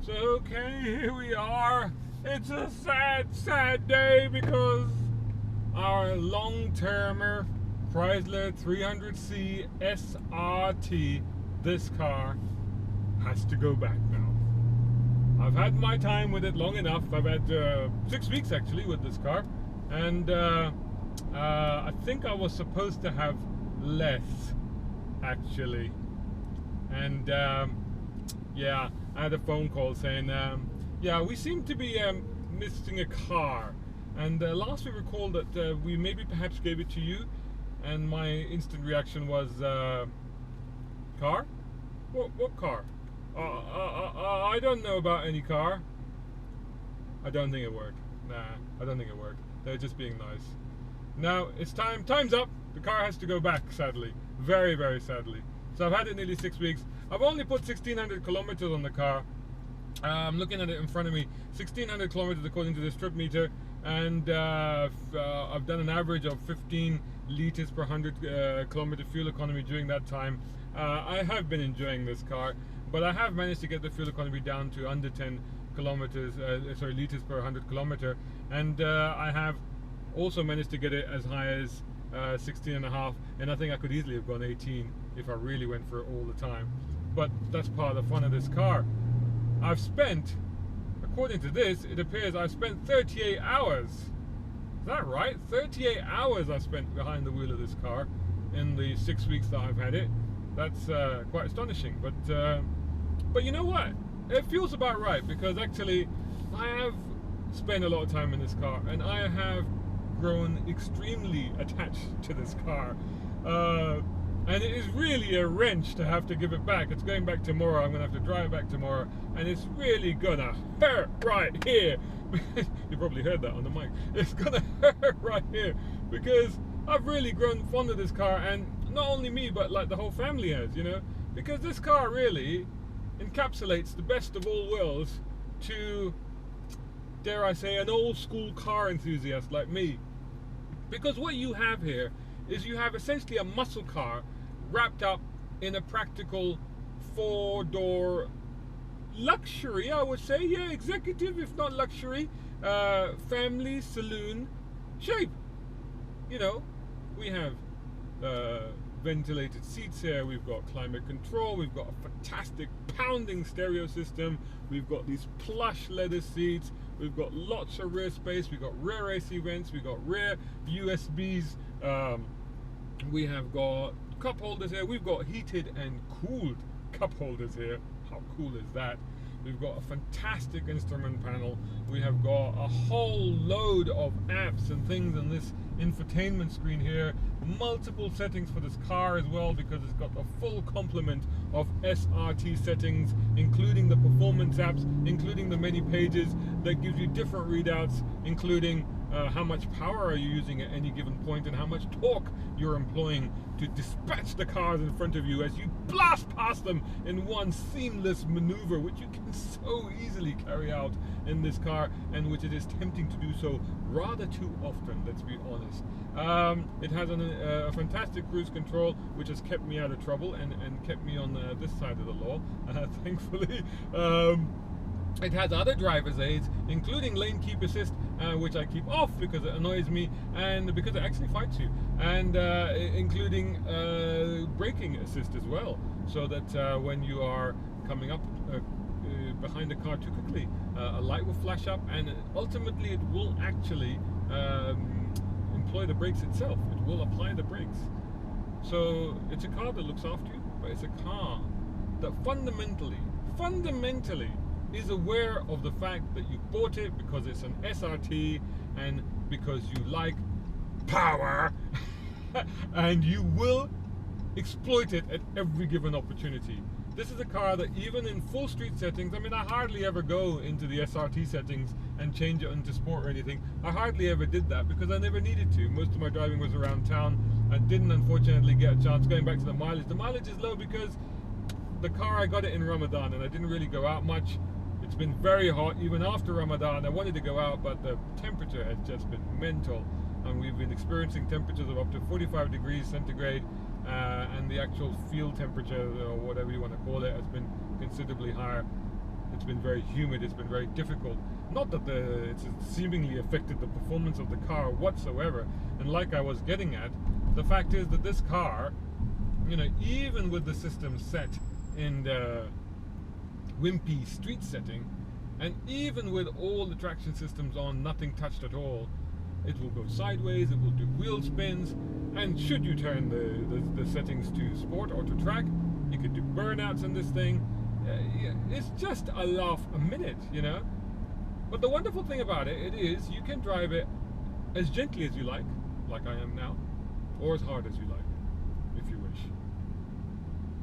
So okay, here we are. It's a sad day because our long-termer Chrysler 300C SRT, this car, has to go back now. I've had my time with it long enough. I've had 6 weeks actually with this car, and I think I was supposed to have less actually, and yeah, I had a phone call saying yeah, we seem to be missing a car, and last we recalled that we maybe perhaps gave it to you, and my instant reaction was car? What car? I don't know about any car. I don't think it worked. Nah, I don't think it worked. They're just being nice. Now it's time's up. The car has to go back, sadly. Very, very sadly. So I've had it nearly 6 weeks. I've only put 1,600 kilometers on the car. I'm looking at it in front of me. 1,600 kilometers according to the trip meter, and I've done an average of 15 liters per 100 kilometer fuel economy during that time. I have been enjoying this car, but I have managed to get the fuel economy down to under 10 kilometers, liters per 100 kilometer, and I have also managed to get it as high as 16.5, and I think I could easily have gone 18 if I really went for it all the time. But that's part of the fun of this car. I've spent, according to this, it appears I've spent 38 hours. Is that right? 38 hours I spent behind the wheel of this car in the 6 weeks that I've had it. That's quite astonishing. But you know what? It feels about right, because actually I have spent a lot of time in this car, and I have grown extremely attached to this car. And it is really a wrench to have to give it back. It's going back tomorrow. I'm going to have to drive it back tomorrow, and it's really gonna hurt right here. You probably heard that on the mic. It's gonna hurt right here because I've really grown fond of this car, and not only me, but like the whole family has, you know, because this car really encapsulates the best of all worlds to, dare I say, an old school car enthusiast like me. Because what you have here is you have essentially a muscle car wrapped up in a practical 4-door luxury, I would say. Yeah, executive, if not luxury, family saloon shape. You know, we have ventilated seats here, we've got climate control, we've got a fantastic pounding stereo system, we've got these plush leather seats, we've got lots of rear space, we've got rear AC vents, we've got rear USBs, we have got cup holders here, we've got heated and cooled cup holders here. How cool is that? We've got a fantastic instrument panel. We have got a whole load of apps and things in this infotainment screen here. Multiple settings for this car as well, because it's got the full complement of SRT settings, including the performance apps, including the many pages that gives you different readouts, including how much power are you using at any given point, and how much torque you're employing to dispatch the cars in front of you as you blast past them in one seamless maneuver, which you can so easily carry out in this car, and which it is tempting to do so rather too often, let's be honest. It has a fantastic cruise control, which has kept me out of trouble and kept me on this side of the law, thankfully. It has other driver's aids, including lane keep assist, which I keep off because it annoys me, and because it actually fights you, and including braking assist as well, so that when you are coming up behind the car too quickly, a light will flash up, and ultimately it will actually employ the brakes itself. It will apply the brakes. So it's a car that looks after you, but it's a car that fundamentally is aware of the fact that you bought it because it's an SRT and because you like power and you will exploit it at every given opportunity. This is a car that even in full street settings, I mean, I hardly ever go into the SRT settings and change it into sport or anything. I hardly ever did that because I never needed to. Most of my driving was around town. I didn't unfortunately get a chance. Going back to the mileage is low because the car, I got it in Ramadan and I didn't really go out much. It's been very hot even after Ramadan. I wanted to go out, but the temperature has just been mental, and we've been experiencing temperatures of up to 45 degrees centigrade, and the actual field temperature, or whatever you want to call it, has been considerably higher. It's been very humid. It's been very difficult. Not that it's seemingly affected the performance of the car whatsoever. And like I was getting at, the fact is that this car, you know, even with the system set in the wimpy street setting, and even with all the traction systems on, nothing touched at all, it will go sideways, it will do wheel spins, and should you turn the settings to sport or to track, you could do burnouts in this thing. It's just a laugh a minute, you know. But the wonderful thing about it is you can drive it as gently as you like I am now, or as hard as you like, if you wish.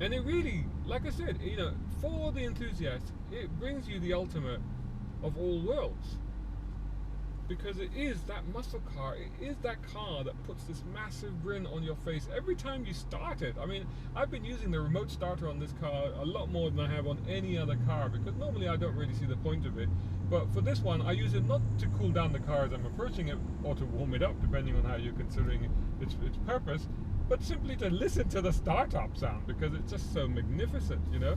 And it really, like I said, you know, for the enthusiast, it brings you the ultimate of all worlds. Because it is that muscle car, it is that car that puts this massive grin on your face every time you start it. I mean, I've been using the remote starter on this car a lot more than I have on any other car, because normally I don't really see the point of it. But for this one, I use it not to cool down the car as I'm approaching it, or to warm it up, depending on how you're considering its purpose, but simply to listen to the startup sound, because it's just so magnificent, you know.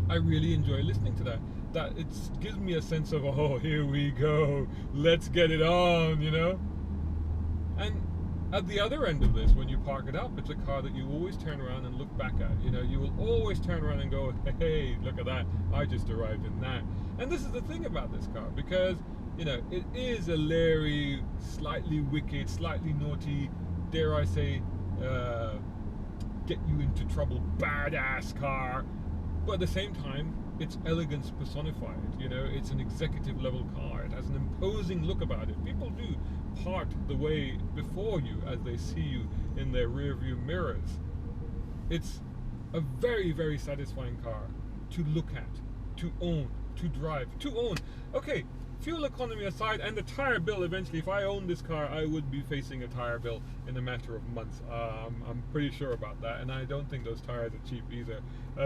I really enjoy listening to that. That it gives me a sense of, oh, here we go, let's get it on, you know. And at the other end of this, when you park it up, it's a car that you always turn around and look back at. You know, you will always turn around and go, hey, look at that, I just arrived in that. And this is the thing about this car, because, you know, it is a leery, slightly wicked, slightly naughty, dare I say, get you into trouble, badass car. But at the same time, it's elegance personified. You know, it's an executive level car. It has an imposing look about it. People do part the way before you as they see you in their rear view mirrors. It's a very, very satisfying car to look at, to own, to drive, to own. Okay, fuel economy aside, and the tire bill eventually, if I owned this car, I would be facing a tire bill in a matter of months. I'm pretty sure about that, and I don't think those tires are cheap either.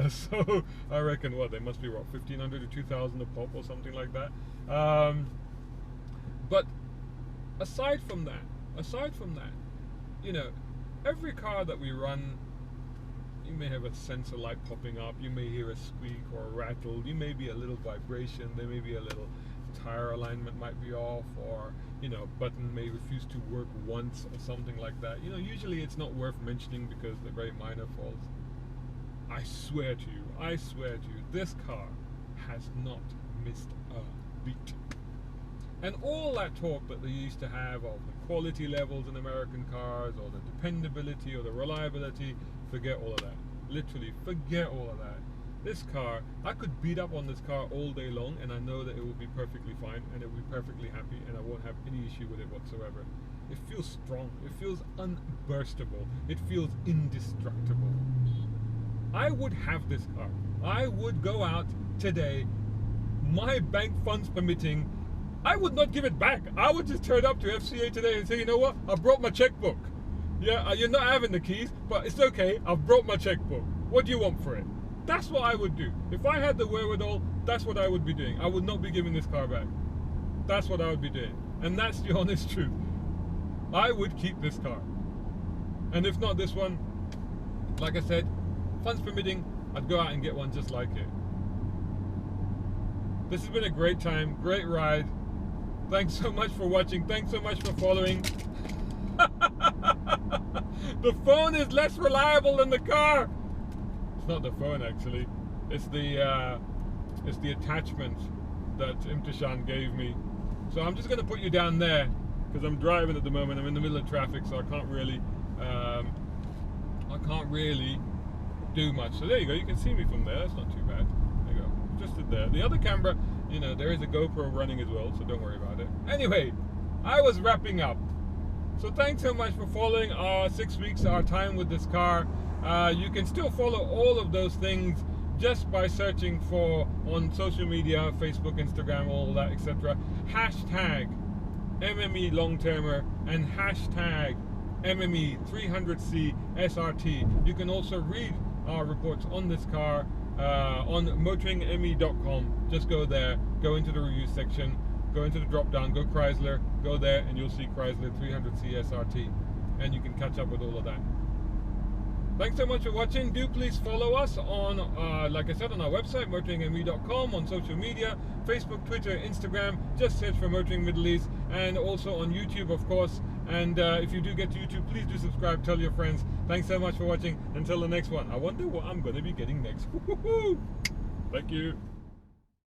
So I reckon, what, they must be, what, 1,500 to 2,000 a pop or something like that. But aside from that, you know, every car that we run, you may have a sensor light popping up, you may hear a squeak or a rattle, you may be a little vibration, there may be a little tire alignment might be off, or, you know, a button may refuse to work once or something like that. You know, usually it's not worth mentioning because they're very minor faults. I swear to you, this car has not missed a beat. And all that talk that they used to have of the quality levels in American cars, or the dependability or the reliability, forget all of that. Literally, forget all of that. This car, I could beat up on this car all day long, and I know that it will be perfectly fine, and it will be perfectly happy, and I won't have any issue with it whatsoever. It feels strong, it feels unburstable, it feels indestructible. I would have this car. I would go out today, my bank funds permitting, I would not give it back. I would just turn up to FCA today and say, you know what, I brought my checkbook. Yeah, you're not having the keys, but it's okay, I've brought my checkbook. What do you want for it? That's what I would do. If I had the wherewithal, that's what I would be doing. I would not be giving this car back. That's what I would be doing. And that's the honest truth. I would keep this car. And if not this one, like I said, funds permitting, I'd go out and get one just like it. This has been a great time, great ride. Thanks so much for watching. Thanks so much for following. The phone is less reliable than the car. It's not the phone, actually. It's the attachment that Imtishan gave me. So I'm just going to put you down there because I'm driving at the moment. I'm in the middle of traffic, so I can't really do much. So there you go. You can see me from there. That's not too bad. There you go. Just there. The other camera, you know, there is a GoPro running as well, so don't worry about it. Anyway, I was wrapping up. So thanks so much for following our 6 weeks, our time with this car. You can still follow all of those things just by searching for, on social media, Facebook, Instagram, all that, etc. Hashtag MME Long-Termer and hashtag MME 300C SRT. You can also read our reports on this car on motoringme.com. Just go there, go into the review section, go into the drop down, go Chrysler, go there, and you'll see Chrysler 300C SRT, and you can catch up with all of that. Thanks so much for watching. Do please follow us on, like I said, on our website, motoringme.com, on social media, Facebook, Twitter, Instagram. Just search for Motoring Middle East, and also on YouTube, of course. And if you do get to YouTube, please do subscribe, tell your friends. Thanks so much for watching. Until the next one. I wonder what I'm going to be getting next. Thank you.